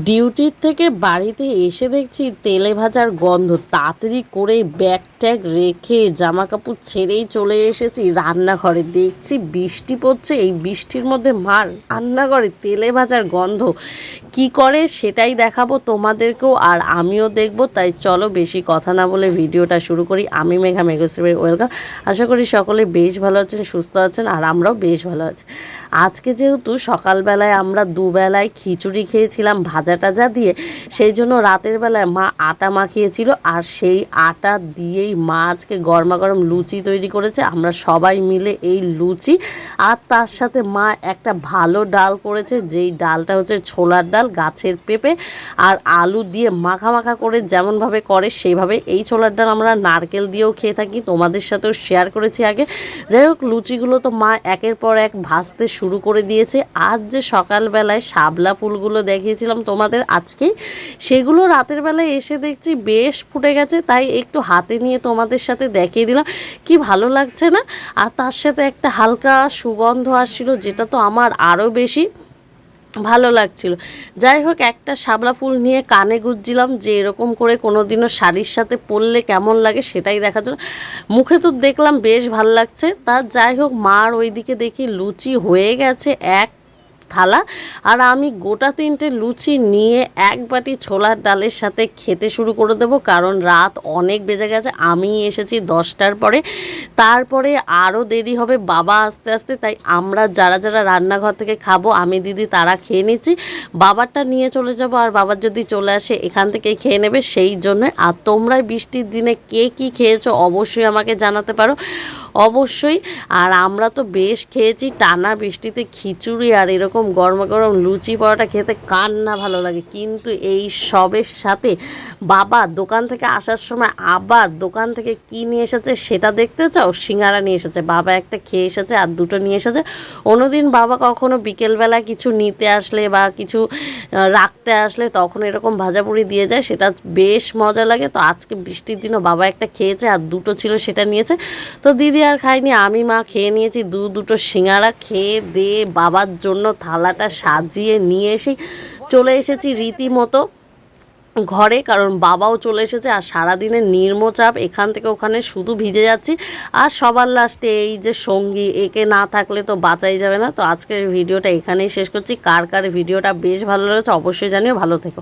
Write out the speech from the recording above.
ডিউটির থেকে বাড়িতে এসে দেখছি তেলে ভাজার গন্ধ। তাড়াতাড়ি করে ব্যাগ ট্যাগ রেখে জামা কাপড় ছেড়েই চলে এসেছি রান্নাঘরে। দেখছি বৃষ্টি পড়ছে, এই বৃষ্টির মধ্যে মার রান্নাঘরে তেলে ভাজার গন্ধ কি করে সেটাই দেখাবো তোমাদেরকেও, আর আমিও দেখব। তাই চলো বেশি কথা না বলে ভিডিওটা শুরু করি। আমি মেঘা, মেঘশ্রীর ওয়েলকাম। আশা করি সকলে বেশ ভালো আছেন, সুস্থ আছেন, আর আমরাও বেশ ভালো আছি। আজকে যেহেতু সকালবেলায় আমরা দুবেলায় খিচুড়ি খেয়েছিলাম ভাজা টাজা দিয়ে, সেই জন্য রাতের বেলায় মা আটা মাখিয়েছিল, আর সেই আটা দিয়েই মা আজকে গরমা গরম লুচি তৈরি করেছে। আমরা সবাই মিলে এই লুচি, আর তার সাথে মা একটা ভালো ডাল করেছে, যেই ডালটা হচ্ছে ছোলার ডাল, গাছের পেঁপে আর আলু দিয়ে মাখা মাখা করে যেমনভাবে করে সেইভাবে। এই ছোলার ডাল আমরা নারকেল দিয়েও খেয়ে থাকি, তোমাদের সাথেও শেয়ার করেছি আগে। যাই হোক, লুচিগুলো তো মা একের পর এক ভাজতে শুরু করে দিয়েছে। আজ যে সকালবেলায় শাপলা ফুলগুলো দেখিয়েছিলাম তোমাদের আজকেই, সেগুলো রাতের বেলায় এসে দেখছি বেশ ফুটে গেছে, তাই একটু হাতে নিয়ে তোমাদের সাথে দেখিয়ে দিলাম। কি ভালো লাগছে না? আর তার সাথে একটা হালকা সুগন্ধ আসছিল, যেটা তো আমার আরও বেশি ভালো লাগছিল। যাই হোক, একটা শাপলা ফুল নিয়ে কানে গুঁজছিলাম যে এরকম করে কোনো দিনও শাড়ির সাথে পরলে কেমন লাগে সেটাই দেখার জন্য। মুখে তো দেখলাম বেশ ভালো লাগছে। তা যাই হোক, মার ওইদিকে দেখি লুচি হয়ে গেছে এক থালা, আর আমি গোটা 3টে লুচি নিয়ে এক বাটি ছোলার ডালের সাথে খেতে শুরু করে দেবো, কারণ রাত অনেক বেজে গেছে। আমি এসেছি 10টার পরে, তারপরে আরও দেরি হবে বাবা আস্তে আস্তে। তাই আমরা যারা যারা রান্নাঘর থেকে খাবো, আমি দিদি তারা খেয়ে নিচ্ছি। বাবারটা নিয়ে চলে যাব, আর বাবার যদি চলে আসে এখান থেকেই খেয়ে নেবে, সেই জন্য। আর তোমরা বৃষ্টির দিনে কে কী খেয়েছো অবশ্যই আমাকে জানাতে পারো, অবশ্যই। আর আমরা তো বেশ খেয়েছি, টানা বৃষ্টিতে খিচুড়ি আর এরকম গরম গরম লুচি পরোটা খেতে কার না ভালো লাগে। কিন্তু এই সবের সাথে বাবা দোকান থেকে আসার সময় আবার দোকান থেকে কি নিয়ে এসেছে সেটা দেখতে চাও? সিঙ্গারা নিয়ে এসেছে। বাবা একটা খেয়ে এসেছে, আর 2টো নিয়ে এসেছে। অন্যদিন বাবা কখনো বিকেলবেলা কিছু নিতে আসলে বা কিছু রাখতে আসলে তখন এরকম ভাজাপুরি দিয়ে যায়, সেটা বেশ মজা লাগে। তো আজকে বৃষ্টির দিনও বাবা একটা খেয়েছে, আর 2টো ছিল সেটা নিয়েছে। তো দিদি আর খাইনি, আমি মা খেয়ে নিয়েছি। দুটো সিঙ্গারা খেয়ে দিয়ে বাবার জন্য থালাটা সাজিয়ে নিয়ে এসে চলে এসেছি রীতিমতো ঘরে, কারণ বাবাও চলে এসেছে। আর সারাদিনের নির্মচাপ, এখান থেকে ওখানে শুধু ভিজে যাচ্ছি। আর সবার লাস্টে এই যে সঙ্গী, একে না থাকলে তো বাঁচাই যাবে না। তো আজকের ভিডিওটা এখানেই শেষ করছি। কার কার ভিডিওটা বেশ ভালো লেগেছে অবশ্যই জানিও। ভালো থেকো।